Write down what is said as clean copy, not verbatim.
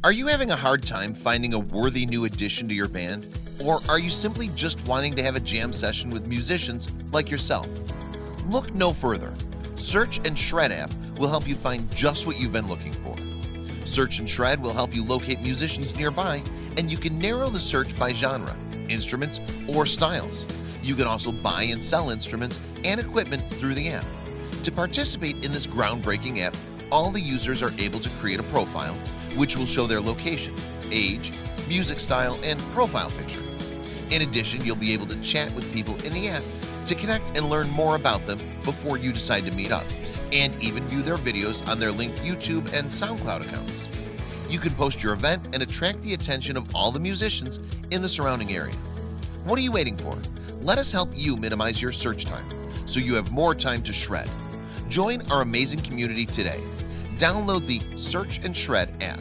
Are you having a hard time finding a worthy new addition to your band? Or are you simply just wanting to have a jam session with musicians like yourself? Look no further. Search and Shred app will help you find just what you've been looking for. Search and Shred will help you locate musicians nearby, and you can narrow the search by genre, instruments, or styles. You can also buy and sell instruments and equipment through the app. To participate in this groundbreaking app, all the users are able to create a profile, which will show their location, age, music style, and profile picture. In addition, you'll be able to chat with people in the app to connect and learn more about them before you decide to meet up, and even view their videos on their linked YouTube and SoundCloud accounts. You can post your event and attract the attention of all the musicians in the surrounding area. What are you waiting for? Let us help you minimize your search time so you have more time to shred. Join our amazing community today. Download the Search and Shred app.